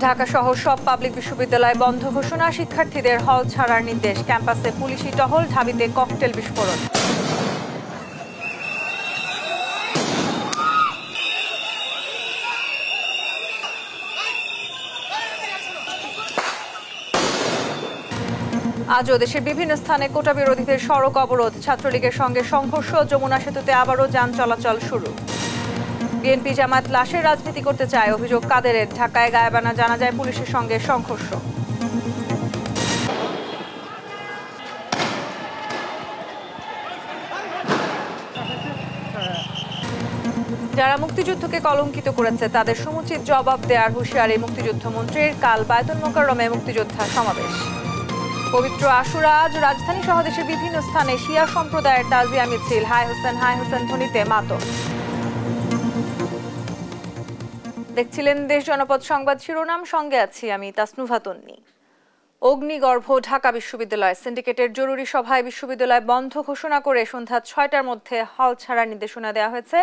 ঢাকা সহ সব পাবলিক বিশ্ববিদ্যালয় বন্ধ ঘোষণা, শিক্ষার্থীদের হল ছাড়ার নির্দেশ, ক্যাম্পাসে পুলিশি টহল, ঢাবিতে ককটেল বিস্ফোরণ। আজও দেশের বিভিন্ন স্থানে কোটা বিরোধীদের সড়ক অবরোধ, ছাত্রলীগের সঙ্গে সংঘর্ষ, যমুনা সেতুতে আবারও যান চলাচল শুরু। বিএনপি জামায়াত লাশের রাজনীতি করতে চায়, অভিযোগ কাদেরের। ঢাকায় গায়েবানা জানাজায় পুলিশের সঙ্গে সংঘর্ষ। যারা মুক্তিযুদ্ধকে কলঙ্কিত করেছে তাদের সমুচিত জবাব দেওয়ার হুঁশিয়ারি মুক্তিযুদ্ধ মন্ত্রীর। কাল বায়তুল মোকাররমে মুক্তিযোদ্ধা সমাবেশ। পবিত্র আশুরা আজ রাজধানী সহ দেশের বিভিন্ন স্থানে শিয়া সম্প্রদায়ের তাজিয়া মিছিল, হায় হোসেন ধ্বনিতে মাতম। দেখছিলেন দেশ জনপদ সংবাদ শিরোনাম, সঙ্গে আছি আমি তাসনুভা তন্নি। অগ্নিগর্ভ ঢাকা বিশ্ববিদ্যালয় সিন্ডিকেটের জরুরি সভায় বিশ্ববিদ্যালয় বন্ধ ঘোষণা করে সন্ধ্যা ৬টার মধ্যে হল ছাড়ার নির্দেশনা দেওয়া হয়েছে।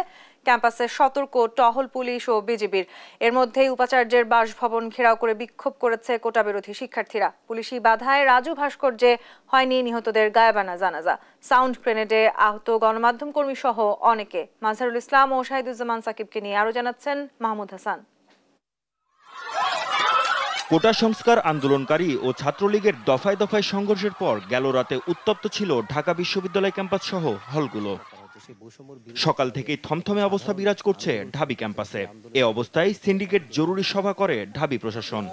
ক্যাম্পাসে সতর্ক টহল পুলিশ ও বিজিবির। এর মধ্যেই উপাচার্যের বাসভবন ঘেরাও করে বিক্ষোভ করেছে কোটা বিরোধী শিক্ষার্থীরা। পুলিশি বাধায় রাজু ভাস্কর্যে হয়নি নিহতদের গায়েবানা জানাজা। সাউন্ড গ্রেনেডে আহত গণমাধ্যম কর্মী সহ অনেকে। মাজহারুল ইসলাম ও শাহিদুজ্জামান সাকিবকে নিয়ে আরো জানাচ্ছেন মাহমুদ হাসান। কোটা সংস্কার আন্দোলনকারী ও ছাত্রলীগের দফায় দফায় সংঘর্ষের পর গেল রাতে উত্তপ্ত ছিল ঢাকা বিশ্ববিদ্যালয় ক্যাম্পাস সহ হলগুলো। সকাল থেকেই থমথমে অবস্থা বিরাজ করছে ঢাবি ক্যাম্পাসে। এ অবস্থায় সিন্ডিকেট জরুরি সভা করে ঢাবি প্রশাসন।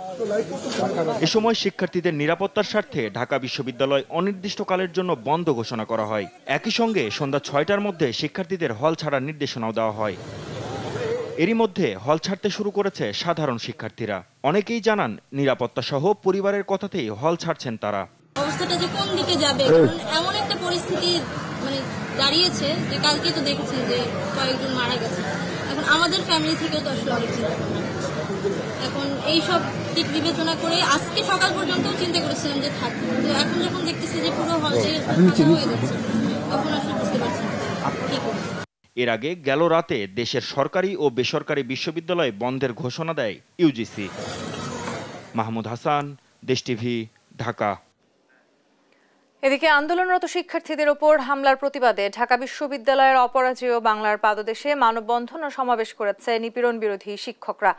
এ সময় শিক্ষার্থীদের নিরাপত্তার স্বার্থে ঢাকা বিশ্ববিদ্যালয় অনির্দিষ্টকালের জন্য বন্ধ ঘোষণা করা হয়। একই সঙ্গে সন্ধ্যা ৬টার মধ্যে শিক্ষার্থীদের হল ছাড়ার নির্দেশনাও দেওয়া হয়। এরই মধ্যে হল ছাড়তে শুরু করেছে সাধারণ শিক্ষার্থীরা। অনেকেই জানান নিরাপত্তা সহ পরিবারের কথাতেই হল ছাড়ছেন তারা। অবস্থাটা যে কোন দিকে যাবে, এমন একটা পরিস্থিতি দাঁড়িয়েছে যে কালকে তো দেখেছি যে কয়েকজন মারা গেছে। এখন আমাদের ফ্যামিলি থেকেও তো আসলে অনেক চিন্তা ভাবনা। এখন এইসব দিক বিবেচনা করে আজকে সকাল পর্যন্ত চিন্তা করেছিলাম যে থাকবো, তো এখন যখন দেখতেছি যে পুরো হলটি ফাঁকা হয়ে যাচ্ছে তখন আসলে বুঝতে পারছি না কি করব। এর আগে গেল রাতে দেশের সরকারি ও বেসরকারি বিশ্ববিদ্যালয় বন্ধের ঘোষণা দেয় ইউজিসি। মাহমুদ হাসান, দেশ টিভি, ঢাকা। এদিকে আন্দোলনরত শিক্ষার্থীদের ওপর হামলার প্রতিবাদে ঢাকা বিশ্ববিদ্যালয়ের অপরাজেয় বাংলার পাদদেশে মানববন্ধন ও সমাবেশ করেছে নিপীড়ন বিরোধী শিক্ষকরা।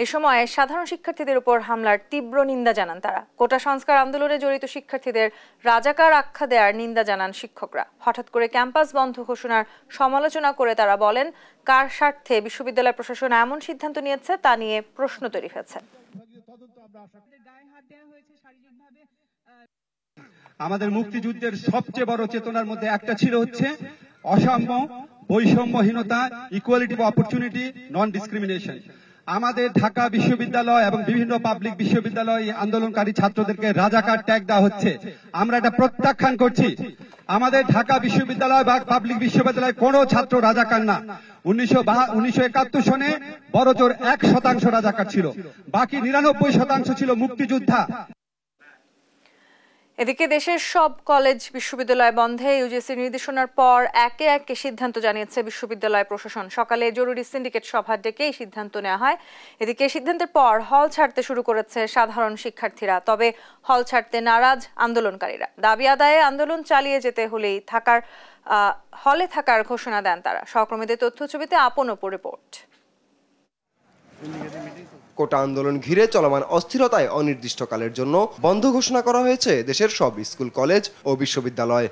এ সময় সাধারণ শিক্ষার্থীদের ওপর হামলার তীব্র নিন্দা জানান তারা। কোটা সংস্কার আন্দোলনে জড়িত শিক্ষার্থীদের রাজাকার আখ্যা দেওয়ার নিন্দা জানান শিক্ষকরা। হঠাৎ করে ক্যাম্পাস বন্ধ ঘোষণার সমালোচনা করে তারা বলেন, কার স্বার্থে বিশ্ববিদ্যালয় প্রশাসন এমন সিদ্ধান্ত নিয়েছে তা নিয়ে প্রশ্ন তৈরি হয়েছে। আমাদের মুক্তিযুদ্ধের সবচেয়ে বড় চেতনার মধ্যে একটা ছিল হচ্ছে অসাম্য, বৈষম্যহীনতা, equality of opportunity, non discrimination. আমাদের ঢাকা বিশ্ববিদ্যালয় এবং বিভিন্ন পাবলিক বিশ্ববিদ্যালয় আন্দোলনকারী ছাত্রদেরকে রাজাকার ট্যাগ দেওয়া হচ্ছে। আমরা এটা প্রত্যাখ্যান করছি। আমাদের ঢাকা বিশ্ববিদ্যালয় বা পাবলিক বিশ্ববিদ্যালয় কোনো ছাত্র রাজাকার না। 1971 সনে বড়জোর 1% রাজাকার ছিল, বাকি 99% ছিল মুক্তিযোদ্ধা। এদিকে দেশের সব কলেজ বিশ্ববিদ্যালয় বন্ধে ইউজিসির নির্দেশনার পর একে একে সিদ্ধান্ত জানিয়েছে বিশ্ববিদ্যালয় প্রশাসন। সকালে জরুরি সিন্ডিকেট সভা ডেকে এই সিদ্ধান্ত নেওয়া হয়। এদিকে সিদ্ধান্তের পর হল ছাড়তে শুরু করেছে সাধারণ শিক্ষার্থীরা। তবে হল ছাড়তে নারাজ আন্দোলনকারীরা। দাবি আদায়ে আন্দোলন চালিয়ে যেতে হলেই হলে থাকার ঘোষণা দেন তারা। সহকর্মীদের তথ্যছবিতে আপন ওপর রিপোর্ট। কোটা আন্দোলন ঘিরে চলমান অস্থিরতায় অনির্দিষ্টকালের জন্য বন্ধ ঘোষণা করা হয়েছে দেশের সব স্কুল, কলেজ ও বিশ্ববিদ্যালয়।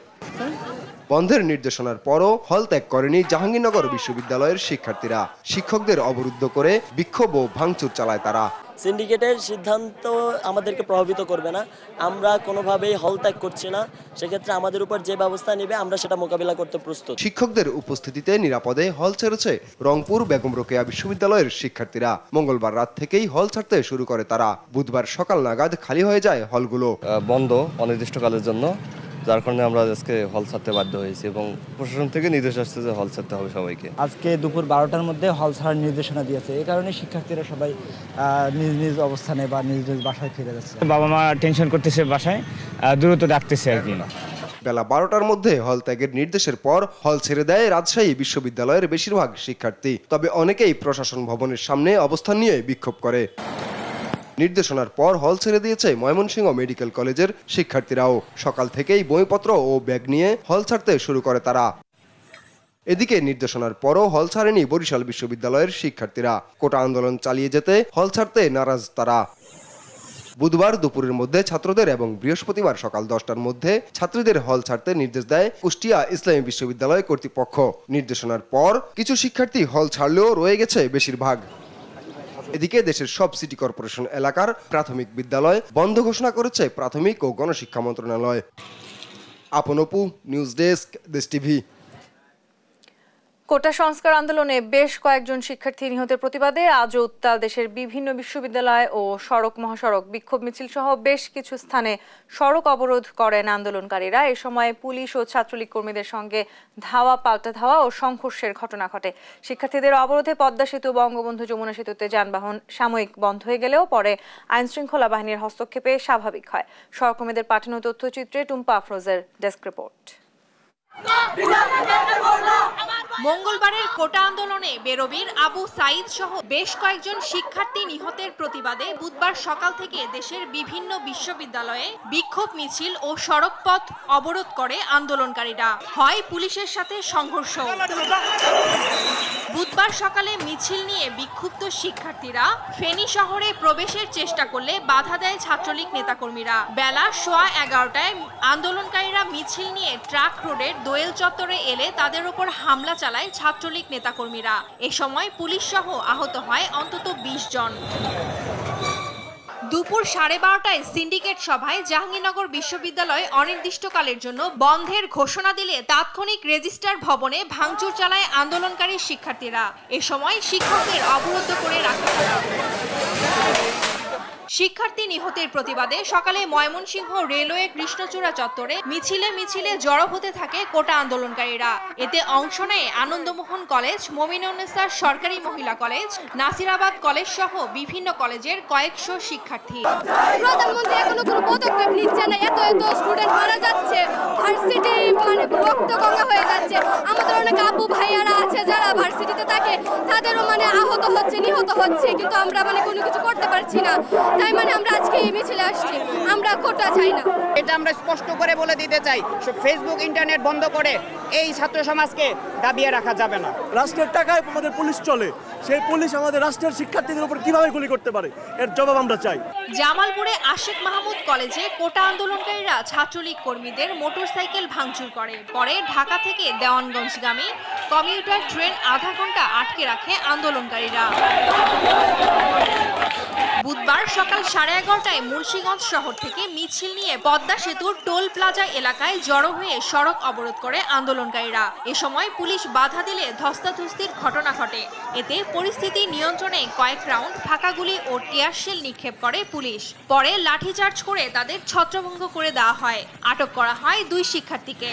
বন্ধের নির্দেশনার পরও হল ত্যাগ করেনি জাহাঙ্গীরনগর বিশ্ববিদ্যালয়ের শিক্ষার্থীরা। শিক্ষকদের অবরুদ্ধ করে বিক্ষোভ ও ভাঙচুর চালায় তারা। সিন্ডিকেটের সিদ্ধান্ত আমাদেরকে প্রভাবিত করবে না, আমরা কোনোভাবেই হল ত্যাগ করছি না। সেক্ষেত্রে আমাদের উপর যে ব্যবস্থা নেবে আমরা সেটা মোকাবিলা করতে প্রস্তুত। শিক্ষকদের উপস্থিতিতে নিরাপদে হল ছেড়েছে রংপুর বেগম রোকেয়া বিশ্ববিদ্যালয়ের শিক্ষার্থীরা। মঙ্গলবার রাত থেকেই হল ছাড়তে শুরু করে তারা। বুধবার সকাল নাগাদ খালি হয়ে যায় হলগুলো। বন্ধ অনির্দিষ্টকালের জন্য, যার কারণে আমরা আজকে হল ছাড়তে বাধ্য হয়েছি এবং প্রশাসন থেকে নির্দেশ আসছে যে হল ছাড়তে হবে সবাইকে। আজকে দুপুর 12টার মধ্যে হল ছাড়ার নির্দেশনা দিয়েছে। এই কারণে শিক্ষার্থীরা সবাই নিজ নিজ অবস্থানে বা নিজ নিজ বাসায় ফিরে যাচ্ছে। বাবা মা টেনশন করতেছে, বাসায় দ্রুত ডাকতেছে আর কি। বেলা 12টার মধ্যে হল ত্যাগের নির্দেশের পর হল ছেড়ে দেয় রাজশাহী বিশ্ববিদ্যালয়ের বেশিরভাগ শিক্ষার্থী। তবে অনেকেই প্রশাসন ভবনের সামনে অবস্থান নিয়ে বিক্ষোভ করে। নির্দেশনার পর হল ছেড়ে দিয়েছে ময়মনসিংহ মেডিকেল কলেজের শিক্ষার্থীরাও। সকাল থেকেই বইপত্র ও ব্যাগ নিয়ে হল ছাড়তে শুরু করে তারা। এদিকে নির্দেশনার পরও হল ছাড়েনি বরিশাল বিশ্ববিদ্যালয়ের শিক্ষার্থীরা। কোটা আন্দোলন চালিয়ে যেতে হল ছাড়তে নারাজ তারা। বুধবার দুপুরের মধ্যে ছাত্রদের এবং বৃহস্পতিবার সকাল 10টার মধ্যে ছাত্রীদের হল ছাড়তে নির্দেশ দেয় কুষ্টিয়া ইসলামী বিশ্ববিদ্যালয় কর্তৃপক্ষ। নির্দেশনার পর কিছু শিক্ষার্থী হল ছাড়লেও রয়ে গেছে বেশিরভাগ। এদিকে দেশের সব সিটি কর্পোরেশন এলাকার প্রাথমিক বিদ্যালয় বন্ধ ঘোষণা করেছে প্রাথমিক ও গণশিক্ষা মন্ত্রণালয়। আপন অপু, নিউজ ডেস্ক, দেশ টিভি। কোটা সংস্কার আন্দোলনে বেশ কয়েকজন শিক্ষার্থী নিহতের প্রতিবাদে আজও উত্তাল দেশের বিভিন্ন বিশ্ববিদ্যালয় ও সড়ক মহাসড়ক। বিক্ষোভ মিছিল সহ বেশ কিছু স্থানে সড়ক অবরোধ করেন আন্দোলনকারীরা। এ সময় পুলিশ ও ছাত্রলীগ কর্মীদের সঙ্গে ধাওয়া পাল্টা ধাওয়া ও সংঘর্ষের ঘটনা ঘটে। শিক্ষার্থীদের অবরোধে পদ্মা সেতু, বঙ্গবন্ধু যমুনা সেতুতে যানবাহন সাময়িক বন্ধ হয়ে গেলেও পরে আইন শৃঙ্খলা বাহিনীর হস্তক্ষেপে স্বাভাবিক হয়। সহকর্মীদের পাঠানো তথ্যচিত্রে টুম্পা আফরোজের ডেস্ক রিপোর্ট। মঙ্গলবারের কোটা আন্দোলনে বেরবির আবু সাইদ সহ বেশ কয়েকজন শিক্ষার্থী নিহতের প্রতিবাদে বুধবার সকাল থেকে দেশের বিভিন্ন বিশ্ববিদ্যালয়ে বিক্ষোভ মিছিল ও সড়ক পথ অবরোধ করে আন্দোলনকারীরা। হয় পুলিশের সাথে সংঘর্ষ। বুধবার সকালে মিছিল নিয়ে বিক্ষুব্ধ শিক্ষার্থীরা ফেনী শহরে প্রবেশের চেষ্টা করলে বাধা দেয় ছাত্রলীগ নেতাকর্মীরা। বেলা 11:15টায় আন্দোলনকারীরা মিছিল নিয়ে ট্রাক রোডের দোয়েল চত্বরে এলে তাদের উপর হামলা চালায় ছাত্রলীগ নেতাকর্মীরা। এ সময় পুলিশ সহ আহত হয় অন্তত 20 জন। দুপুর 12:30টায় সিন্ডিকেট সভায় জাহাঙ্গীরনগর বিশ্ববিদ্যালয় অনির্দিষ্টকালের জন্য বন্ধের ঘোষণা দিলে তাৎক্ষণিক রেজিস্ট্রার ভবনে ভাঙচুর চালায় আন্দোলনকারী শিক্ষার্থীরা। এ সময় শিক্ষকদের অবরুদ্ধ করে রাখা হয়। শিক্ষার্থী নিহতের প্রতিবাদে সকালে ময়মনসিংহ রেলওয়ে কৃষ্ণচূড়া চত্বরে মিছিলে জড়ো হতে থাকে কোটা আন্দোলনকারীরা। এতে অংশ নেয় আনন্দমোহন কলেজ, মমিনুন্নেছার সরকারি মহিলা কলেজ, নাসিরাবাদ কলেজ সহ বিভিন্ন কলেজের কয়েকশো শিক্ষার্থী। প্রধানমন্ত্রী এখনো কোনো পদক্ষেপ নিচ্ছে না। এত স্টুডেন্ট মারা যাচ্ছে, ভার্সিটি মানে রক্তগঙ্গা হয়ে যাচ্ছে। আমাদের অনেক আপু ভাইয়ারা আছে যারা ভার্সিটিতে থাকে, তাদেরও মানে আহত হচ্ছে, নিহত হচ্ছে, কিন্তু আমরা মানে কোনো কিছু করতে পারছি না। তাই মানে আমরা আজকে এই মিছিলে আসছি, আমরা কোটা চাই না। এটা আমরা স্পষ্ট করে বলে দিতে চাই, ফেসবুক ইন্টারনেট বন্ধ করে এই ছাত্র সমাজকে দাবিয়ে রাখা যাবে না। রাষ্ট্রের টাকায় আমাদের পুলিশ চলে, সেই পুলিশ আমাদের রাষ্ট্রের শিক্ষার্থীদের উপর কিভাবে গুলি করতে পারে, এর জবাব আমরা চাই। জামালপুরে আশিক মাহমুদ কলেজে কোটা আন্দোলনকারীরা ছাত্রলীগ কর্মীদের মোটরসাইকেল ভাঙচুর করে। পরে ঢাকা থেকে দেওয়ানগঞ্জগামী কমিউটার ট্রেন আধা ঘন্টা আটকে রাখে আন্দোলনকারীরা। বুধবার সকাল 11:30টায় মুন্সিগঞ্জ শহর থেকে মিছিল নিয়ে পদ্মা সেতুর টোল প্লাজা এলাকায় জড়ো হয়ে সড়ক অবরোধ করে আন্দোলনকারীরা। এ সময় পুলিশ বাধা দিলে ধস্তাধস্তির ঘটনা ঘটে। এতে পরিস্থিতি নিয়ন্ত্রণে কয়েক রাউন্ড ফাঁকা গুলি ও টিয়ার শেল নিক্ষেপ করে পুলিশ। পরে লাঠিচার্জ করে তাদের ছত্রভঙ্গ করে দেওয়া হয়। আটক করা হয় 2 শিক্ষার্থীকে।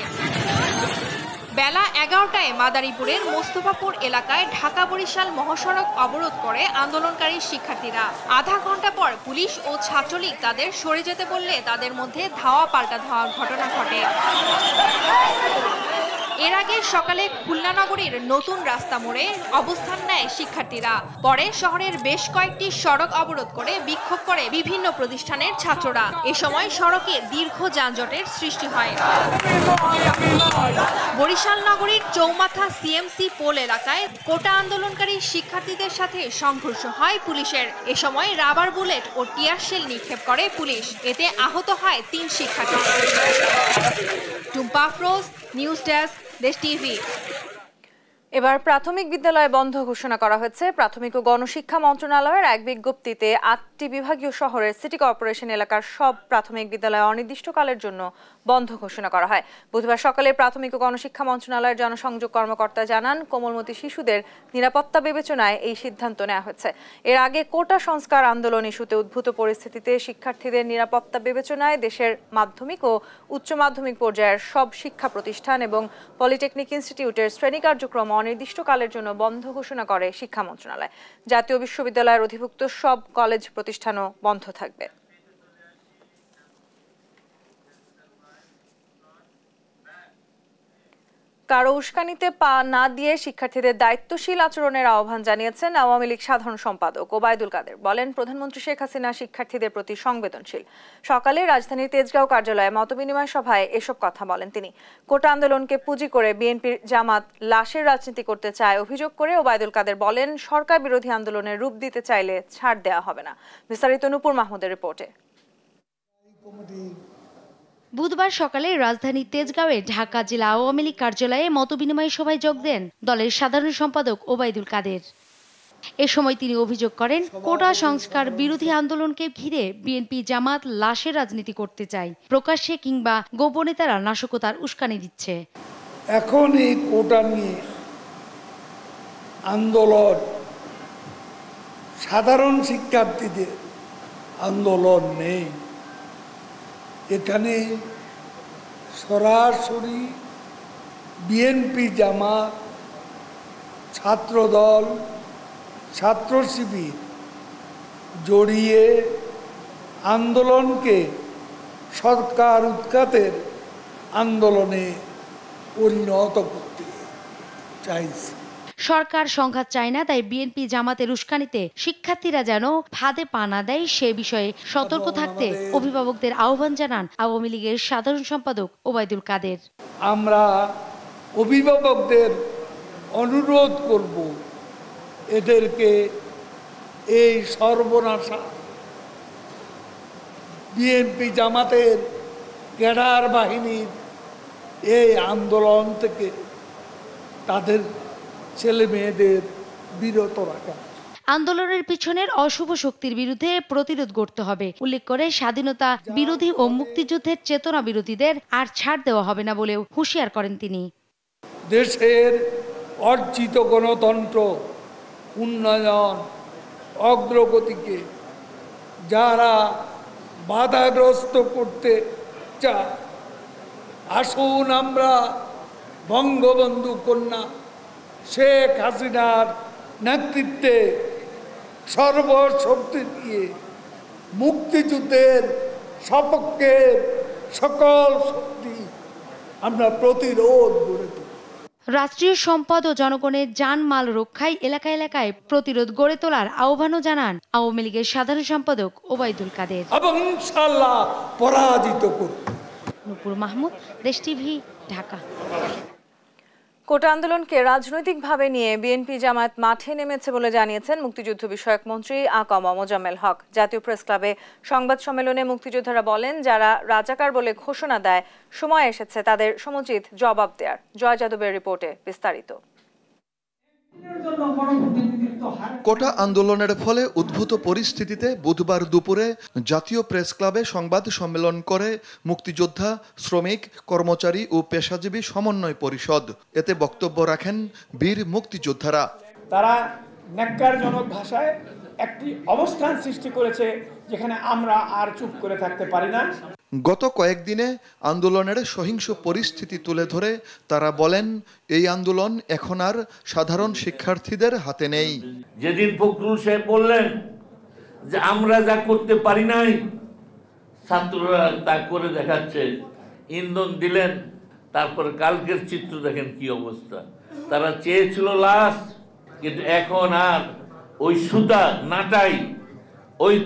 বেলা 11টায় মাদারীপুরের মোস্তফাপুর এলাকায় ঢাকা বরিশাল মহাসড়ক অবরোধ করে আন্দোলনকারী শিক্ষার্থীরা। আধা ঘন্টা পর পুলিশ ও ছাত্রলীগ তাদের সরে যেতে বললে তাদের মধ্যে ধাওয়া পাল্টা ধাওয়ার ঘটনা ঘটে। এর আগে সকালে খুলনা নগরীর নতুন রাস্তা মোড়ে অবস্থান নেয় শিক্ষার্থীরা। পরে শহরের বেশ কয়েকটি সড়ক অবরোধ করে বিক্ষোভ করে বিভিন্ন প্রতিষ্ঠানের ছাত্ররা। এ সময় সড়কে দীর্ঘ যানজটের সৃষ্টি হয়। বরিশাল নগরীর চৌমাথা সিএমসি পোল এলাকায় কোটা আন্দোলনকারী শিক্ষার্থীদের সাথে সংঘর্ষ হয় পুলিশের। এ সময় রাবার বুলেট ও টিয়ার শেল নিক্ষেপ করে পুলিশ। এতে আহত হয় 3 শিক্ষার্থী। টুম্পা আফরোজ, নিউজ ডেস্ক, দেশ টিভি। এবার প্রাথমিক বিদ্যালয় বন্ধ ঘোষণা করা হয়েছে। প্রাথমিক ও গণশিক্ষা মন্ত্রণালয়ের এক বিজ্ঞপ্তিতে 8টি বিভাগীয় শহরের সিটি কর্পোরেশন এলাকার সব প্রাথমিক বিদ্যালয় অনির্দিষ্টকালের জন্য বন্ধ ঘোষণা করা হয়। বুধবার সকালে প্রাথমিক ও গণশিক্ষা মন্ত্রণালয়ের জনসংযোগ কর্মকর্তা জানান, কোমলমতি শিশুদের নিরাপত্তা বিবেচনায় এই সিদ্ধান্ত নেওয়া হয়েছে। এর আগে কোটা সংস্কার আন্দোলন ইস্যুতে উদ্ভূত পরিস্থিতিতে শিক্ষার্থীদের নিরাপত্তা বিবেচনায় দেশের মাধ্যমিক ও উচ্চ মাধ্যমিক পর্যায়ের সব শিক্ষা প্রতিষ্ঠান এবং পলিটেকনিক ইনস্টিটিউটের শ্রেণী কার্যক্রম অনির্দিষ্টকালের জন্য বন্ধ ঘোষণা করে শিক্ষা মন্ত্রণালয়। জাতীয় বিশ্ববিদ্যালয়ের অধিভুক্ত সব কলেজ প্রতিষ্ঠানও বন্ধ থাকবে। কারো উস্কানিতে পা না দিয়ে শিক্ষার্থীদের দায়িত্বশীল আচরণের আহ্বান জানিয়েছেন আওয়ামী লীগ সাধারণ সম্পাদক ওবায়দুল কাদের। বলেন, প্রধানমন্ত্রী শেখ হাসিনা শিক্ষার্থীদের প্রতি সংবেদনশীল। সকালে রাজধানীর তেজগাঁও কার্যালয়ে মতবিনিময় সভায় এসব কথা বলেন তিনি। কোটা আন্দোলনকে পুঁজি করে বিএনপির জামাত লাশের রাজনীতি করতে চায় অভিযোগ করে ওবায়দুল কাদের বলেন, সরকার বিরোধী আন্দোলনের রূপ দিতে চাইলে ছাড় দেওয়া হবে না। বিস্তারিত নূপুর মাহমুদের রিপোর্টে। বুধবার সকালে রাজধানী তেজগাঁওয়ে ঢাকা জেলা আওয়ামী লীগ কার্যালয়ে মতবিনিময় সভায় যোগ দেন দলের সাধারণ সম্পাদক ওবায়দুল কাদের। এ সময় তিনি অভিযোগ করেন, কোটা সংস্কার বিরোধী আন্দোলনকে ঘিরে বিএনপি জামাত লাশের রাজনীতি করতে চায়, প্রকাশ্যে কিংবা গোপনে তারা নাশকতার উস্কানি দিচ্ছে। এখন এই কোটা নিয়ে আন্দোলন সাধারণ শিক্ষার্থীদের আন্দোলন নেই, এখানে সরাসরি বিএনপি জামাত, ছাত্রদল, ছাত্র শিবির জড়িয়ে আন্দোলনকে সরকার উৎখাতের আন্দোলনে পরিণত করতে চাইছে। সরকার সংঘাত চায় না, তাই বিএনপি জামাতের উস্কানিতে শিক্ষার্থীরা যেন ফাঁদে পা না দেয় সে বিষয়ে সতর্ক থাকতে অভিভাবকদের আহ্বান জানান আওয়ামী লীগের সাধারণ সম্পাদক ওবায়দুল কাদের। আমরা অভিভাবকদের অনুরোধ করব, এদেরকে এই সর্বনাশা বিএনপি জামাতের ক্যাডার বাহিনীর এই আন্দোলন থেকে তাদের ছেলে মেয়েদের বিরত রাখা। আন্দোলনের পিছনের অশুভ শক্তির বিরুদ্ধে প্রতিরোধ গড়তে হবে উল্লেখ করে স্বাধীনতা বিরোধী ও মুক্তিযুদ্ধের চেতনা বিরোধীদের আর ছাড় দেওয়া হবে না বলেও হুঁশিয়ার করেন তিনি। দেশের অর্জিত গণতন্ত্র, উন্নয়ন, অগ্রগতিকে যারা বাধাগ্রস্ত করতে চায়, আসুন আমরা বঙ্গবন্ধু কন্যা শেখ হাসিনার নেতৃত্বে সর্বশক্তি দিয়ে মুক্তিযুদ্ধের সপক্ষে সকল শক্তি আমরা প্রতিরোধ গড়ে তুলি। রাষ্ট্রীয় সম্পদ ও জনগণের জানমাল রক্ষায় এলাকায় এলাকায় প্রতিরোধ গড়ে তোলার আহ্বানও জানান আওয়ামী লীগের সাধারণ সম্পাদক ওবায়দুল কাদের। এবং ইনশাআল্লাহ পরাজিত করব। নূপুর মাহমুদ, দেশ টিভি, ঢাকা। কোটা আন্দোলনকে রাজনৈতিকভাবে নিয়ে বিএনপি জামায়াত মাঠে নেমেছে বলে জানিয়েছেন মুক্তিযুদ্ধ বিষয়ক মন্ত্রী আ.ক.ম মোজাম্মেল হক। জাতীয় প্রেস ক্লাবে সংবাদ সম্মেলনে মুক্তিযোদ্ধারা বলেন, যারা রাজাকার বলে ঘোষণা দেয় সময় এসেছে তাদের সমুচিত জবাব দেওয়ার। জয় যাদবের রিপোর্টে বিস্তারিত। কোটা আন্দোলনের ফলে উদ্ভূত পরিস্থিতিতে বুধবার দুপুরে জাতীয় প্রেস ক্লাবে সংবাদ সম্মেলন করে মুক্তিযোদ্ধা, শ্রমিক, কর্মচারী ও পেশাজীবী সমন্বয় পরিষদ। এতে বক্তব্য রাখেন বীর মুক্তিযোদ্ধারা। তারা ন্যাক্কারজনক ভাষায় একটি অবস্থান সৃষ্টি করেছে যেখানে আমরা আর চুপ করে থাকতে পারি না। গত কয়েকদিনে আন্দোলনের সহিংস পরিস্থিতি তুলে ধরে তারা বলেন, এই আন্দোলন এখন আর সাধারণ শিক্ষার্থীদের হাতে নেই। যেদিন ফখরুল সাহেব বললেন যে আমরা যা করতে পারি নাই ছাত্ররা তা করে দেখাচ্ছে, ইন্ধন দিলেন, তারপরে কালকের চিত্র দেখেন কি অবস্থা। তারা চেয়েছিল লাশ, কিন্তু এখন আর ওই সুতা নাটাই ওই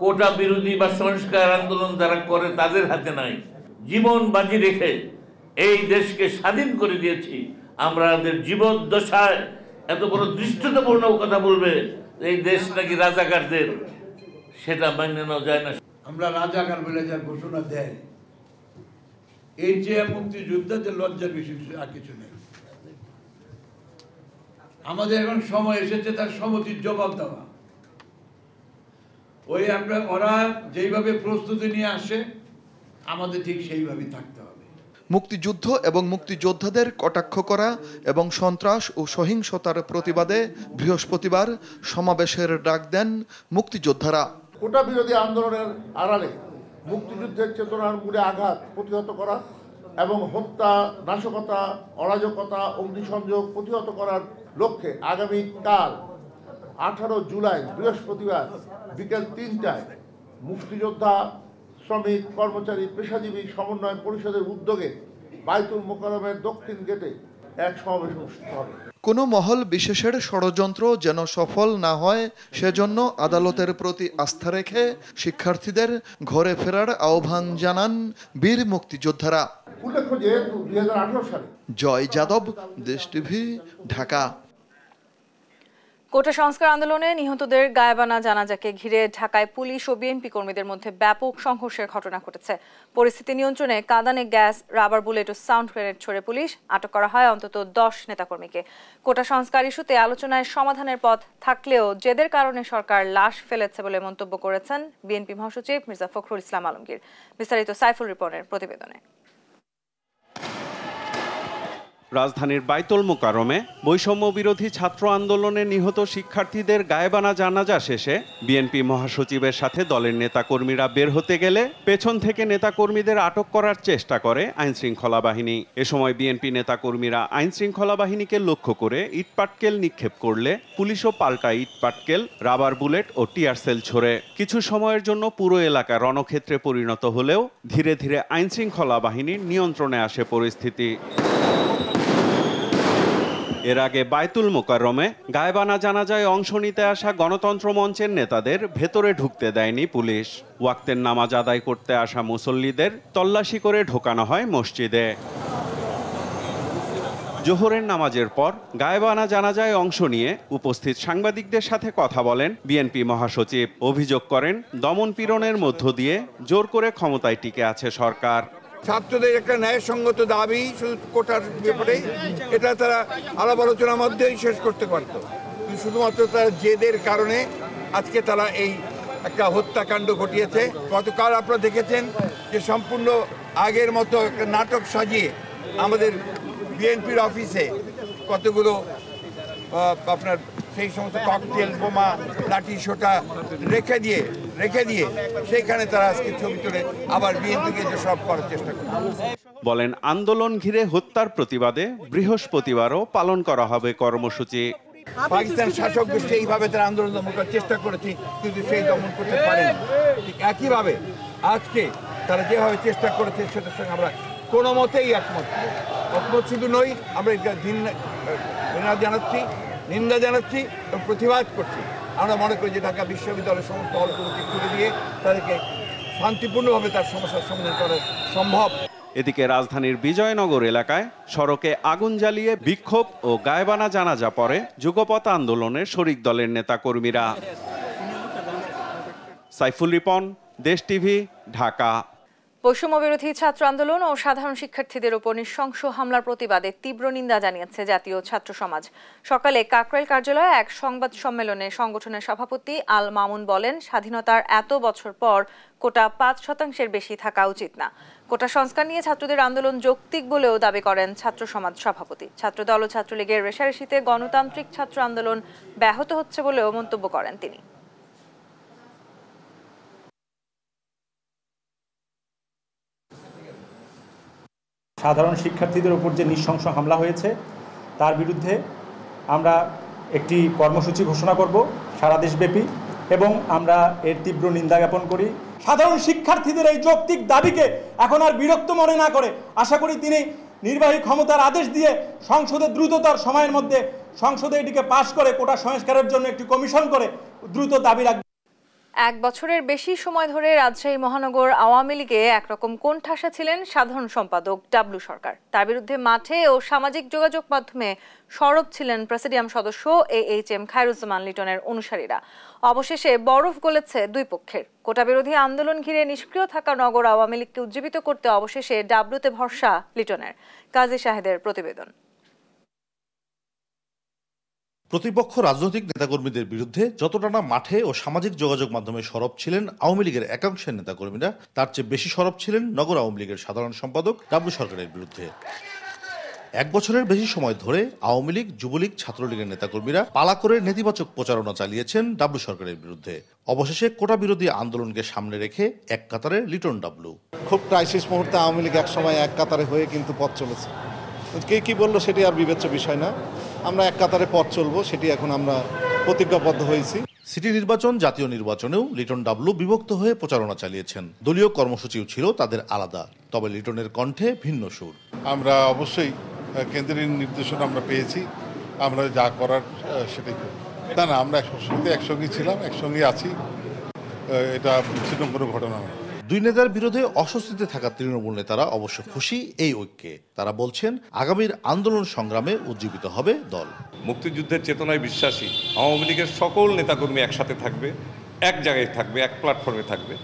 কোটা বিরোধী বা সংস্কার আন্দোলন যারা করে তাদের হাতে নাই। জীবন বাজি রেখে এই দেশকে স্বাধীন করে দিয়েছি আমরা। আমাদের জীবদ্দশায় এত বড় দৃষ্টতাপূর্ণ কথা বলবে এই দেশ নাকি রাজাকারদের, সেটা মেনে নেওয়া যায় না। আমরা রাজাকার বলে যার ঘোষণা দেয়, এই যে মুক্তিযোদ্ধাদের লজ্জার বিষয় আর কিছু নেই। আমাদের এখন সময় এসেছে তার সমুচিত জবাব দেওয়া। ওই আমরা ওরা যেইভাবে প্রস্তুতি নিয়ে আসে আমাদের ঠিক সেইভাবেই থাকতে হবে। মুক্তিযুদ্ধ এবং মুক্তিযোদ্ধাদের কটাক্ষ করা এবং সন্ত্রাস ও সহিংসতার প্রতিবাদে বৃহস্পতিবার সমাবেশের ডাক দেন মুক্তিযোদ্ধারা। কোটা বিরোধী আন্দোলনের আড়ালে মুক্তিযুদ্ধের চেতনার মূলে আঘাত প্রতিহত করা এবং হত্যা, নাশকতা, অরাজকতা, অগ্নিসংযোগ প্রতিহত করার লক্ষ্যে আগামীকাল 18 জুলাই বৃহস্পতিবার বিকেল 3টায় মুক্তিযোদ্ধা, শ্রমিক, কর্মচারী, পেশাজীবী সমন্বয় পরিষদের উদ্যোগে বায়তুল মোকাররমের দক্ষিণ গেটে এক সমাবেশ অনুষ্ঠিত হবে। কোনো মহল বিশেষের ষড়যন্ত্র যেন সফল না হয় সেজন্য আদালতের প্রতি আস্থা রেখে শিক্ষার্থীদের ঘরে ফেরার আহ্বান জানান বীর মুক্তিযোদ্ধারা। উল্লেখ্য যে 2018 সালে জয় যাদব, দেশ টিভি, ঢাকা। কোটা সংস্কার আন্দোলনে নিহতদের গায়েবানা জানাজাকে ঘিরে ঢাকায় পুলিশ ও বিএনপি কর্মীদের মধ্যে ব্যাপক সংঘর্ষের ঘটনা ঘটেছে। পরিস্থিতি নিয়ন্ত্রণে কাঁদানে গ্যাস, রাবার বুলেট ও সাউন্ড গ্রেনেড ছড়ে পুলিশ। আটক করা হয় অন্তত 10 নেতাকর্মীকে। কোটা সংস্কার ইস্যুতে আলোচনায় সমাধানের পথ থাকলেও জেদের কারণে সরকার লাশ ফেলেছে বলে মন্তব্য করেছেন বিএনপি মহাসচিব মির্জা ফখরুল ইসলাম আলমগীর। বিস্তারিত সাইফুল রিপনের প্রতিবেদনে। রাজধানীর বায়তুল মোকাররমে বৈষম্য বিরোধী ছাত্র আন্দোলনে নিহত শিক্ষার্থীদের গায়েবানা জানাজা শেষে বিএনপি মহাসচিবের সাথে দলের নেতাকর্মীরা বের হতে গেলে পেছন থেকে নেতাকর্মীদের আটক করার চেষ্টা করে আইনশৃঙ্খলা বাহিনী। এ সময় বিএনপি নেতাকর্মীরা আইনশৃঙ্খলা বাহিনীকে লক্ষ্য করে ইটপাটকেল নিক্ষেপ করলে পুলিশও পাল্টা ইটপাটকেল, রাবার বুলেট ও টিয়ার সেল ছোড়ে। কিছু সময়ের জন্য পুরো এলাকা রণক্ষেত্রে পরিণত হলেও ধীরে ধীরে আইনশৃঙ্খলা বাহিনীর নিয়ন্ত্রণে আসে পরিস্থিতি। এর আগে বায়তুল মোকাররমে গায়েবানা জানাজায় অংশ নিতে আসা গণতন্ত্র মঞ্চের নেতাদের ভেতরে ঢুকতে দেয়নি পুলিশ। ওয়াক্তের নামাজ আদায় করতে আসা মুসল্লিদের তল্লাশি করে ঢোকানো হয় মসজিদে। জোহরের নামাজের পর গায়েবানা জানাজায় অংশ নিয়ে উপস্থিত সাংবাদিকদের সাথে কথা বলেন বিএনপি মহাসচিব। অভিযোগ করেন দমন পীড়নের মধ্য দিয়ে জোর করে ক্ষমতায় টিকে আছে সরকার। ছাত্রদের একটা ন্যায়সঙ্গত দাবি শুধু কোটার ব্যাপারে, এটা তারা আলাপ আলোচনার মধ্যেই শেষ করতে পারত। শুধুমাত্র তার জেদের কারণে আজকে তারা এই একটা হত্যাকাণ্ড ঘটিয়েছে। গতকাল আপনারা দেখেছেন যে সম্পূর্ণ আগের মতো একটা নাটক সাজিয়ে আমাদের বিএনপির অফিসে কতগুলো আপনার সেই সমস্ত ককটেল, বোমা, লাঠি সোটা রেখে দিয়ে সেইখানে তারা আজকে ছবি তুলে আবার বিএনপিকে সব করার চেষ্টা করে। বলেন আন্দোলন ঘিরে হত্যার প্রতিবাদে বৃহস্পতিবারও পালন করা হবে কর্মসূচি। পাকিস্তান শাসক গোষ্ঠী এইভাবে তারা আন্দোলন দমন করার চেষ্টা করেছে, কিন্তু সেই দমন করতে পারেনি। ঠিক একইভাবে আজকে তারা যেভাবে চেষ্টা করেছে সেটার সঙ্গে আমরা কোনো মতেই একমত শুধু নই, আমরা নিন্দা জানাচ্ছি এবং প্রতিবাদ করছি। আমরা মনে করি যে ঢাকা বিশ্ববিদ্যালয়ের সমস্ত হলগুলোকে খুলে দিয়ে তাদেরকে শান্তিপূর্ণভাবে তার সমস্যার সমাধান করা সম্ভব। এদিকে রাজধানীর বিজয়নগর এলাকায় সড়কে আগুন জ্বালিয়ে বিক্ষোভ ও গায়েবানা জানাজা পরে যুগপৎ আন্দোলনের শরিক দলের নেতাকর্মীরা। সাইফুল রিপন, দেশ টিভি, ঢাকা। বৈষম্য বিরোধী ছাত্র আন্দোলন ও সাধারণ শিক্ষার্থীদের উপর নৃশংস হামলার প্রতিবাদে তীব্র নিন্দা জানিয়েছে জাতীয় ছাত্র সমাজ। সকালে কাকরাইল কার্যালয়ে এক সংবাদ সম্মেলনে সংগঠনের সভাপতি আল মামুন বলেন, স্বাধীনতার এত বছর পর কোটা 5% বেশি থাকা উচিত না। কোটা সংস্কার নিয়ে ছাত্রদের আন্দোলন যৌক্তিক বলেও দাবি করেন ছাত্র সমাজ সভাপতি। ছাত্রদল ও ছাত্রলীগের রেশারেশিতে গণতান্ত্রিক ছাত্র আন্দোলন ব্যাহত হচ্ছে বলেও মন্তব্য করেন তিনি। সাধারণ শিক্ষার্থীদের উপর যে নৃশংস হামলা হয়েছে তার বিরুদ্ধে আমরা একটি কর্মসূচি ঘোষণা করব সারা দেশব্যাপী, এবং আমরা এর তীব্র নিন্দা জ্ঞাপন করি। সাধারণ শিক্ষার্থীদের এই যৌক্তিক দাবিকে এখন আর বিরক্ত মনে না করে আশা করি তিনি নির্বাহী ক্ষমতার আদেশ দিয়ে সংসদে দ্রুততর সময়ের মধ্যে সংসদে এটিকে পাশ করে কোটা সংস্কারের জন্য একটি কমিশন করে দ্রুত দাবি রাখবে। এক বছরের বেশি সময় ধরে রাজশাহী মহানগর আওয়ামী লীগে একরকম কোণঠাসা ছিলেন সাধারণ সম্পাদক ডাবলু সরকার। তার বিরুদ্ধে মাঠে ও সামাজিক যোগাযোগ মাধ্যমে সরব ছিলেন প্রেসিডিয়াম সদস্য AHM খায়রুজ্জামান লিটনের অনুসারীরা। অবশেষে বরফ গলেছে দুই পক্ষের। কোটা বিরোধী আন্দোলন ঘিরে নিষ্ক্রিয় থাকা নগর আওয়ামী লীগকে উজ্জীবিত করতে অবশেষে ডাবলুতে ভরসা লিটনের। কাজী শাহেদের প্রতিবেদন। প্রতিপক্ষ রাজনৈতিক নেতাকর্মীদের বিরুদ্ধে যতটা না মাঠে ও সামাজিক যোগাযোগ মাধ্যমে সরব ছিলেন আওয়ামী লীগের একাংশের নেতাকর্মীরা, তার চেয়ে বেশি সরব ছিলেন নগর আওয়ামী লীগের সাধারণ সম্পাদক ডাবলু সরকারের বিরুদ্ধে। এক বছরের বেশি সময় ধরে আওয়ামী লীগ, যুবলীগ, ছাত্রলীগের নেতাকর্মীরা পালা করে নেতিবাচক প্রচারণা চালিয়েছেন ডাবলু সরকারের বিরুদ্ধে। অবশেষে কোটা বিরোধী আন্দোলনকে সামনে রেখে এক কাতারে লিটন ডাবলু। খুব ক্রাইসিস মুহূর্তে আওয়ামী লীগ এক সময় এক কাতারে হয়ে কিন্তু পথ চলেছে। কে কি বললো সেটি আর বিবেচ্য বিষয় না, আমরা এক কাতারে পথ চলবো, সেটি এখন আমরা প্রতিজ্ঞাবদ্ধ হয়েছি। সিটি নির্বাচন, জাতীয় নির্বাচনেও লিটন ডাবলু বিভক্ত হয়ে প্রচারণা চালিয়েছেন। দলীয় কর্মসূচিও ছিল তাদের আলাদা, তবে লিটনের কণ্ঠে ভিন্ন সুর। আমরা অবশ্যই কেন্দ্রের নির্দেশনা আমরা পেয়েছি, আমরা যা করার সেটাই করি। না, আমরা একসঙ্গেই ছিলাম, একসঙ্গে আছি, এটা বিচ্ছিন্ন কোনো ঘটনা নয়। দুই নেতার বিরোধে অস্বস্তিতে থাকা তৃণমূল নেতারা অবশ্য খুশি এই ঐক্যে। তারা বলছেন আগামীর আন্দোলন সংগ্রামে উজ্জীবিত হবে দল। মুক্তিযুদ্ধের চেতনায় বিশ্বাসী আওয়ামী লীগের সকল নেতাকর্মী একসাথে থাকবে, এক জায়গায় থাকবে, এক প্ল্যাটফর্মে থাকবে।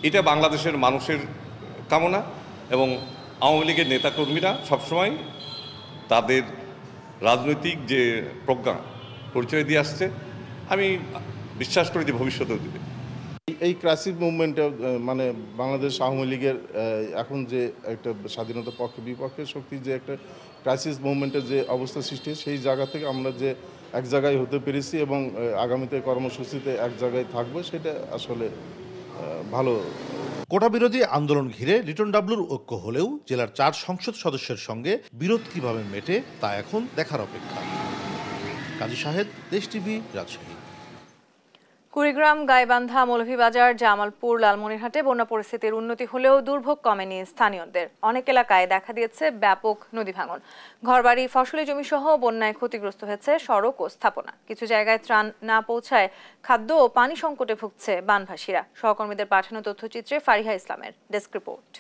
এটা বাংলাদেশের মানুষের কামনা এবং আওয়ামী লীগের নেতাকর্মীরা সবসময় তাদের রাজনৈতিক যে প্রজ্ঞা পরিচয় দিয়ে আসছে। আমি বিশ্বাস করি যে ভবিষ্যতেও দেবে। এই ক্রাইসিস মুভমেন্টে মানে বাংলাদেশ আওয়ামী লীগের এখন যে একটা স্বাধীনতার পক্ষে বিপক্ষের শক্তি যে একটা ক্রাইসিস মুভমেন্টের যে অবস্থা সৃষ্টি, সেই জায়গা থেকে আমরা যে এক জায়গায় হতে পেরেছি এবং আগামীতে কর্মসূচিতে এক জায়গায় থাকবো, সেটা আসলে ভালো। কোটা বিরোধী আন্দোলন ঘিরে লিটন ডাবলুর ঐক্য হলেও জেলার 4 সংসদ সদস্যের সঙ্গে বিরোধ কিভাবে মেটে তা এখন দেখার অপেক্ষা। কাজী শাহেদ, দেশ টিভি, রাজশাহী। কুড়িগ্রাম, গাইবান্ধা, মৌলভীবাজার, জামালপুর, লালমনিরহাটে বন্যা পরিস্থিতির উন্নতি হলেও দুর্ভোগ কমেনি স্থানীয়দের। অনেক এলাকায় দেখা দিয়েছে ব্যাপক নদী ভাঙন। ঘরবাড়ি, ফসলি জমি সহ বন্যায় ক্ষতিগ্রস্ত হয়েছে সড়ক ও স্থাপনা। কিছু জায়গায় ত্রাণ না পৌঁছায় খাদ্য ও পানি সংকটে ভুগছে বানভাসীরা। সহকর্মীদের পাঠানো তথ্যচিত্রে ফারিহা ইসলামের ডেস্ক রিপোর্ট।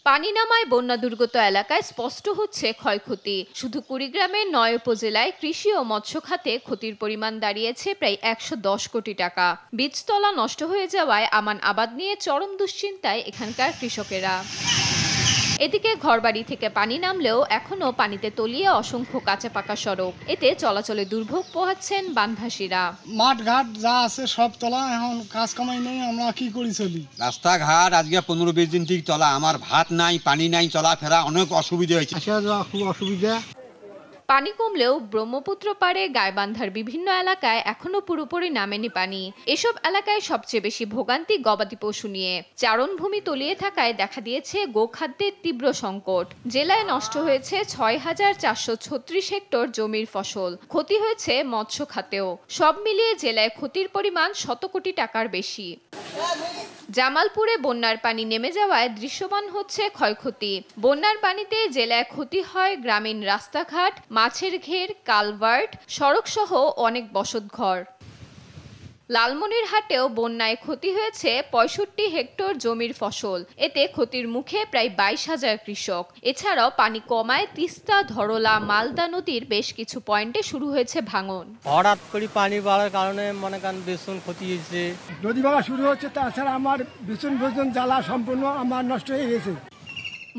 পানি নামায় বন্যা দুর্গত এলাকায় স্পষ্ট হচ্ছে ক্ষয়ক্ষতি। শুধু কুড়িগ্রামের 9 উপজেলায় কৃষি ও মৎস্য খাতে ক্ষতির পরিমাণ দাঁড়িয়েছে প্রায় 110 কোটি টাকা। বীজতলা নষ্ট হয়ে যাওয়ায় আমান আবাদ নিয়ে চরম দুশ্চিন্তায় এখানকার কৃষকেরা। এদিকে ঘরবাড়ি থেকে পানি নামলেও এখনো পানিতে তলিয়ে অসংখ্য কাঁচা পাকা সড়ক। এতে চলাচলে দুর্ভোগ পোহাচ্ছেন বানভাসীরা। মাঠ ঘাট যা আছে সব তলা, এখন কাজ কামাই নেই, আমরা কি করি চলি? রাস্তাঘাট আজকে 15-20 দিন ঠিক তলা, আমার ভাত নাই, পানি নাই, চলাফেরা অনেক অসুবিধা হয়েছে। খুব অসুবিধা। পানি কমলেও ব্রহ্মপুত্র পাড়ে গাইবান্ধার বিভিন্ন এলাকায় এখনো পুরোপুরি নামেনি পানি। এসব এলাকায় সবচেয়ে বেশি ভোগান্তি গবাদি পশু নিয়ে। চারণভূমি তলিয়ে থাকায় দেখা দিয়েছে গোখাদ্যের তীব্র সংকট। জেলায় নষ্ট হয়েছে 6436 হেক্টর জমির ফসল। ক্ষতি হয়েছে মৎস্য খাতেও। সব মিলিয়ে জেলায় ক্ষতির পরিমাণ 100 কোটি টাকার বেশি। জামালপুরে বন্যার পানি নেমে যাওয়ায় দৃশ্যমান হচ্ছে ক্ষয়ক্ষতি। বন্যার পানিতে জেলায় ক্ষতি হয় গ্রামীণ রাস্তাঘাট, মাছের ঘের, কালভার্ট, সড়ক সহ অনেক বসতঘর। লালমনিরহাটেও বন্যায় ক্ষতি হয়েছে 65 হেক্টর জমির ফসল। এতে ক্ষতির মুখে প্রায় 22,000 কৃষক। এছাড়াও পানি কমায় তিস্তা, ধরলা, মালদা নদীর বেশ কিছু পয়েন্টে শুরু হয়েছে ভাঙন। হঠাৎ করে পানি বাড়ার কারণে মনে করেন ভীষণ ক্ষতি হয়েছে। নদী ভাঙা শুরু হচ্ছে, তাছাড়া আমার ভীষণ জ্বালা সম্পূর্ণ আমার নষ্ট হয়ে গেছে।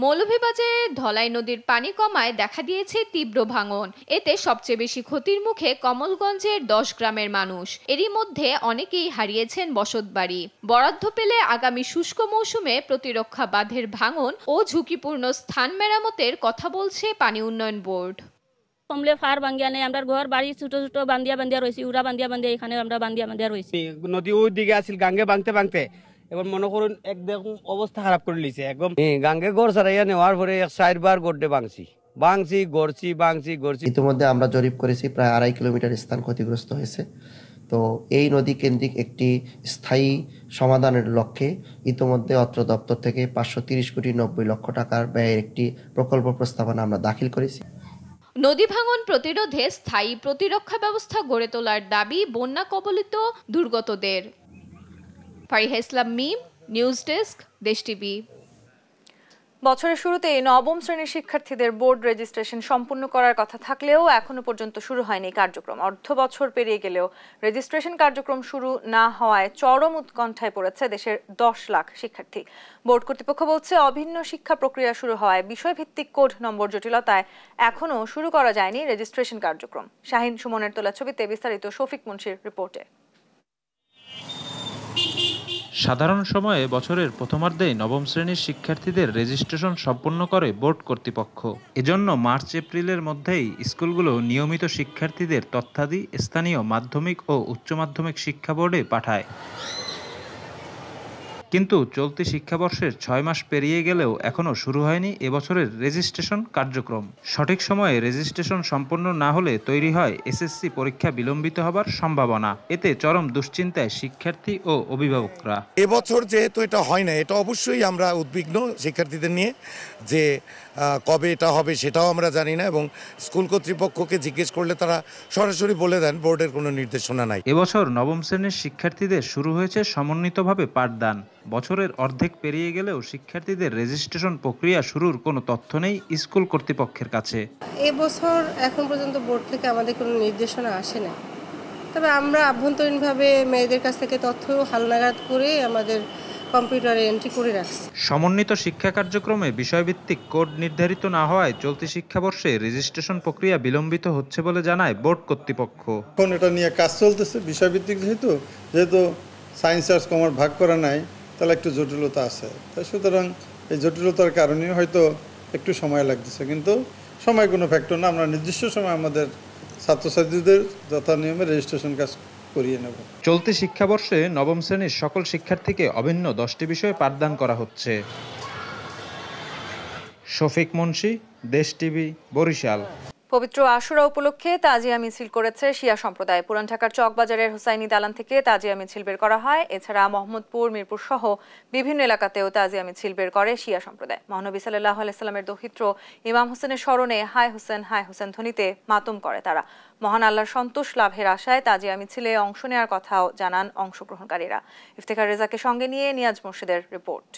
মৌলভীবাজারের ধলাই নদীর পানি কমায় দেখা দিয়েছে তীব্র ভাঙন। এতে সবচেয়ে বেশি ক্ষতির মুখে কমলগঞ্জের 10 গ্রামের মানুষ। এরই মধ্যে অনেকেই হারিয়েছেন বসতবাড়ি। বরাদ্দ পেলে আগামী শুষ্ক মৌসুমে প্রতিরক্ষা বাঁধের ভাঙন ও ঝুঁকিপূর্ণ স্থান মেরামতের কথা বলছে পানি উন্নয়ন বোর্ড। কমলে ফার বাঙ্গিয়া নেই, আমরা ঘর বাড়ি ছোট ছোট বান্দিয়া রয়েছি, উড়া বান্দিয়া এখানে আমরা বান্দিয়া রয়েছি। নদী ওই দিকে আসছিল, গাঙ্গে ভাঙতে এবার মনে করুন একদম অবস্থা খারাপ করে লিছে একদম। গাঙ্গে গড় ছাড়াইয়া নেওয়ার পরে 4বার গড়ে ভাঙছি। ইতিমধ্যে আমরা জরিপ করেছি, প্রায় 2.5 কিলোমিটার স্থান ক্ষতিগ্রস্ত হয়েছে। তো এই নদী কেন্দ্রিক একটি স্থায়ী সমাধানের লক্ষ্যে ইতিমধ্যে অত্র দপ্তর থেকে 530 কোটি 90 লক্ষ টাকার ব্যয়ের একটি প্রকল্প প্রস্তাবনা আমরা দাখিল করেছি। নদী ভাঙন প্রতিরোধে স্থায়ী প্রতিরক্ষা ব্যবস্থা গড়ে তোলার দাবি বন্যা কবলিত দুর্গতদের। ফারিহা ইসলাম, মিম, নিউজ ডেস্ক, দেশ টিভি। বছরের শুরুতেই নবম শ্রেণীর শিক্ষার্থীদের বোর্ড রেজিস্ট্রেশন সম্পূর্ণ করার কথা থাকলেও এখনো পর্যন্ত শুরু হয়নি কার্যক্রম। অর্ধ বছর পেরিয়ে গেলেও রেজিস্ট্রেশন কার্যক্রম শুরু না হওয়ায় চরম উৎকণ্ঠায় পড়েছে দেশের 10 লাখ শিক্ষার্থী। বোর্ড কর্তৃপক্ষ বলছে, অভিন্ন শিক্ষা প্রক্রিয়া শুরু হওয়ায় বিষয়ভিত্তিক কোড নম্বর জটিলতায় এখনো শুরু করা যায়নি রেজিস্ট্রেশন কার্যক্রম। শাহিন সুমনের তোলা ছবিতে বিস্তারিত শফিক মুন্সির রিপোর্টে। সাধারণ সময়ে বছরের প্রথমার্ধেই নবম শ্রেণীর শিক্ষার্থীদের রেজিস্ট্রেশন সম্পন্ন করে বোর্ড কর্তৃপক্ষ। এজন্য মার্চ-এপ্রিলের মধ্যেই স্কুলগুলো নিয়মিত শিক্ষার্থীদের তথ্যাদি স্থানীয় মাধ্যমিক ও উচ্চ মাধ্যমিক শিক্ষা বোর্ডে পাঠায়। কিন্তু চলতি শিক্ষাবর্ষের 6 মাস পেরিয়ে গেলেও এখনও শুরু হয়নি এবছরের রেজিস্ট্রেশন কার্যক্রম। সঠিক সময়ে রেজিস্ট্রেশন সম্পন্ন না হলে তৈরি হয় এসএসসি পরীক্ষা বিলম্বিত হবার সম্ভাবনা। এতে চরম দুশ্চিন্তায় শিক্ষার্থী ও অভিভাবকরা। এবছর যেহেতু এটা হয় না, এটা অবশ্যই আমরা উদ্বিগ্ন শিক্ষার্থীদের নিয়ে, যে কবে এটা হবে সেটাও আমরা জানি না, এবং স্কুল কর্তৃপক্ষকে জিজ্ঞেস করলে তারা সরাসরি বলে দেন বোর্ডের কোনো নির্দেশনা নাই। এবছর নবম শ্রেণীর শিক্ষার্থীদের শুরু হয়েছে সমন্বিতভাবে পাঠদান। বছরের অর্ধেক পেরিয়ে গেলেও শিক্ষার্থীদের রেজিস্ট্রেশন প্রক্রিয়া শুরুর কোনো তথ্য নেই স্কুল কর্তৃপক্ষের কাছে। এবছর এখন পর্যন্ত বোর্ড থেকে আমাদের কোনো নির্দেশনা আসে না, তবে আমরা আভ্যন্তরীণভাবে মেয়েদের কাছ থেকে তথ্য হালনাগাদ করে আমাদের কম্পিউটারে এন্ট্রি করে রাখছি। সমন্বিত শিক্ষা কার্যক্রমে বিষয়ভিত্তিক কোড নির্ধারিত না হওয়ায় চলতি শিক্ষাবর্ষে রেজিস্ট্রেশন প্রক্রিয়া বিলম্বিত হচ্ছে বলে জানায় বোর্ড কর্তৃপক্ষ। এখন এটা নিয়ে কাজ চলতেছে বিষয়ভিত্তিক, যেহেতু সায়েন্স আর্টস কমার্স ভাগ করা নাই, তাহলে একটু জটিলতা আছে। তাই সুতরাং এই জটিলতার কারণে হয়তো একটু সময় লাগতেছে, কিন্তু সময় কোনো ফ্যাক্টর না। আমরা নির্দিষ্ট সময় আমাদের ছাত্রছাত্রীদের যথা নিয়মে রেজিস্ট্রেশন কাজ করিয়ে নেব। চলতি শিক্ষাবর্ষে নবম শ্রেণীর সকল শিক্ষার্থীকে অভিন্ন 10টি বিষয়ে পাঠদান করা হচ্ছে। শফিক মুন্সি, দেশ টিভি, বরিশাল। পবিত্র আশুরা উপলক্ষে তাজিয়া মিছিল করেছে শিয়া সম্প্রদায়। পুরান ঢাকার চকবাজারের হুসাইনি দালান থেকে তাজিয়া মিছিল বের করা হয়। এছাড়া মোহাম্মদপুর, মিরপুর সহ বিভিন্ন এলাকাতেও তাজিয়া মিছিল বের করে শিয়া সম্প্রদায়। মহানবী সাল্লাল্লাহু আলাইহি সাল্লামের দৌহিত্র ইমাম হোসেনের স্মরণে হায় হোসেন ধ্বনিতে মাতম করে তারা। মহান আল্লাহর সন্তোষ লাভের আশায় তাজিয়া মিছিলে অংশ নেওয়ার কথাও জানান অংশগ্রহণকারীরা। ইফতেখার রেজাকে সঙ্গে নিয়ে নিয়াজ মুর্শিদের রিপোর্ট।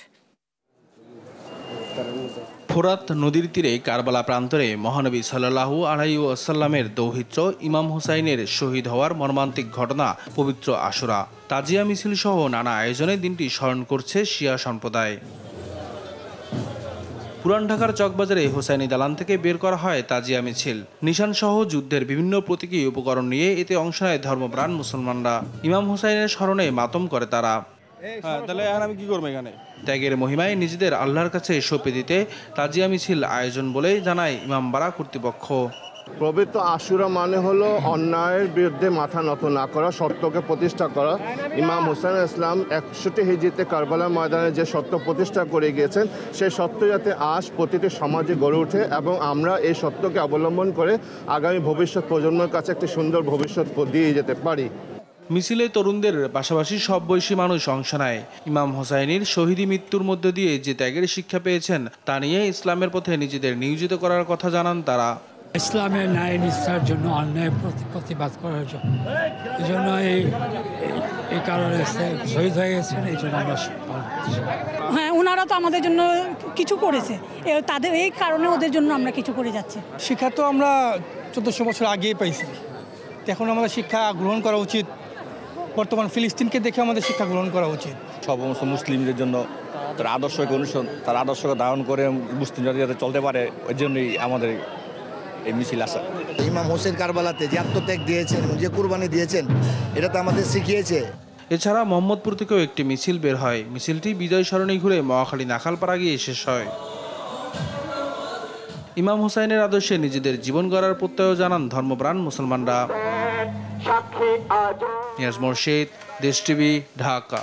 ফোরাত নদীর তীরে কারবালা প্রান্তরে মহানবী সাল্লাল্লাহু আলাইহি ওয়াসাল্লামের দৌহিত্র ইমাম হুসাইনের শহীদ হওয়ার মর্মান্তিক ঘটনা পবিত্র আশুরা। তাজিয়া মিছিল সহ নানা আয়োজনে দিনটি স্মরণ করছে শিয়া সম্প্রদায়। পুরান ঢাকার চকবাজারে হুসাইনি দালান থেকে বের করা হয় তাজিয়া মিছিল। নিশান সহ যুদ্ধের বিভিন্ন প্রতীকী উপকরণ নিয়ে এতে অংশ নেয় ধর্মপ্রাণ মুসলমানরা। ইমাম হুসাইনের স্মরণে মাতম করে তারা। তাহলে এখন আমি কি করব? এখানে ত্যাগের মহিমায় নিজেদের আল্লাহর কাছে সঁপে দিতে তাজিয়া মিছিল আয়োজন বলে জানায় ইমামবাড়া কর্তৃপক্ষ। পবিত্র আশুরা মানে হলো অন্যায়ের বিরুদ্ধে মাথা নত না করা, সত্যকে প্রতিষ্ঠা করা। ইমাম হুসাইন ইসলাম 61 হিজরিতে কারবালা ময়দানে যে সত্য প্রতিষ্ঠা করে গিয়েছেন, সেই সত্য যাতে আজ প্রতিটি সমাজে গড়ে ওঠে এবং আমরা এই সত্যকে অবলম্বন করে আগামী ভবিষ্যৎ প্রজন্মের কাছে একটি সুন্দর ভবিষ্যৎ দিয়ে যেতে পারি। মিছিলে তরুণদের পাশাপাশি সব বয়সী মানুষ অংশ নেয়। ইমাম হোসাইনের শহীদি মৃত্যুর মধ্য দিয়ে যে ত্যাগের শিক্ষা পেয়েছেন তা নিয়ে ইসলামের পথে নিজেদের নিয়োজিত করার কথা জানান তারা। ইসলামের ন্যায় নিষ্ঠার জন্য, অন্যায় প্রতিবাদ করার জন্য, এই জন্য এই কারণে শহীদ হয়ে গেছেন। এই জন্য আমরা হ্যাঁ, ওনারা তো আমাদের জন্য কিছু করেছে, তাদের এই কারণে ওদের জন্য আমরা কিছু করে যাচ্ছি। শিক্ষা তো আমরা 1400 বছর আগেই পাইছি, এখন আমাদের শিক্ষা গ্রহণ করা উচিত। বর্তমান ফিলিস্তিনকে দেখে আমাদের শিক্ষা গ্রহণ করা উচিত। সমস্ত মুসলিমদের জন্য তার আদর্শকে অনুসরণ, তার আদর্শকে ধারণ করে মুসলিমরা যাতে চলতে পারে, ওই জন্যই আমাদের এই মিছিল আসা। ইমাম হোসেন কারবালাতে যে আত্মত্যাগ দিয়েছেন, যে কুরবানি দিয়েছেন, এটা তো আমাদের শিখিয়েছে। এছাড়া মোহাম্মদপুর থেকেও একটি মিছিল বের হয়। মিছিলটি বিজয় সরণি ঘুরে মহাখালী নাখালপাড়া গিয়ে শেষ হয়। ইমাম হোসাইনের আদর্শে নিজেদের জীবন গড়ার প্রত্যয় জানান ধর্মপ্রাণ মুসলমানরা। নিয়াজ মুর্শিদ, দেশ টিভি, ঢাকা।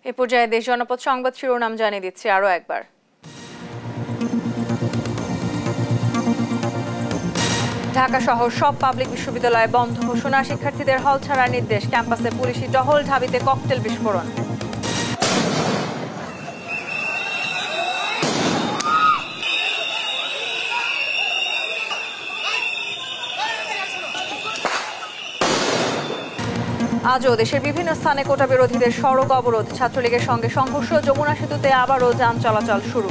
এ পর্যায়ে দেশ জনপদ সংবাদ শিরোনাম জানিয়ে দিচ্ছি আরো একবার। ঢাকা সহ সব পাবলিক বিশ্ববিদ্যালয় বন্ধ ঘোষণা, শিক্ষার্থীদের হল ছাড়ার নির্দেশ, ক্যাম্পাসে পুলিশি টহল, ঢাবিতে ককটেল বিস্ফোরণ। আজও দেশের বিভিন্ন স্থানে কোটা বিরোধীদের সড়ক অবরোধ, ছাত্রলীগের সঙ্গে সংঘর্ষ, যমুনা সেতুতে আবারও যান চলাচল শুরু।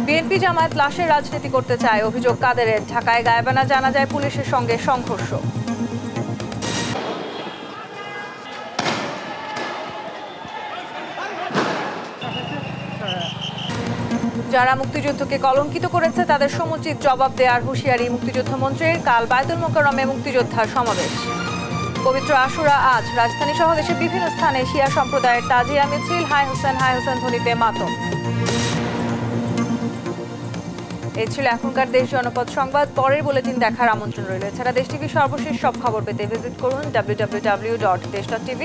বিএনপি জামায়াত লাশের রাজনীতি করতে চায়, অভিযোগ কাদেরের। ঢাকায় গায়েবানা জানাজায় পুলিশের সঙ্গে সংঘর্ষ। যারা মুক্তিযুদ্ধকে কলঙ্কিত করেছে তাদের সমুচিত জবাব দেওয়ার হুঁশিয়ারি মুক্তিযুদ্ধ মন্ত্রীর। কাল বায়তুল মোকাররমে মুক্তিযোদ্ধার সমাবেশ। পবিত্র আশুরা আজ, রাজধানী সহ দেশের বিভিন্ন স্থানে শিয়া সম্প্রদায়ের তাজিয়া মিছিল, হায় হোসেন ধ্বনিতে মাতম। এই ছিল এখনকার দেশ জনপদ সংবাদ। পরের বুলেটিন দেখার আমন্ত্রণ রইল। এছাড়া দেশ টিভির সর্বশেষ সব খবর পেতে ভিজিট করুন www.desh.tv।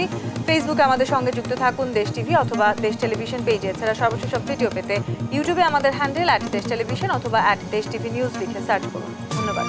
ফেসবুকে আমাদের সঙ্গে যুক্ত থাকুন দেশ টিভি অথবা দেশ টেলিভিশন পেজে। এছাড়া সর্বশেষ সব ভিডিও পেতে ইউটিউবে আমাদের হ্যান্ডেল @দেশ টেলিভিশন অথবা @দেশ টিভি নিউজ লিখে সার্চ করুন। ধন্যবাদ।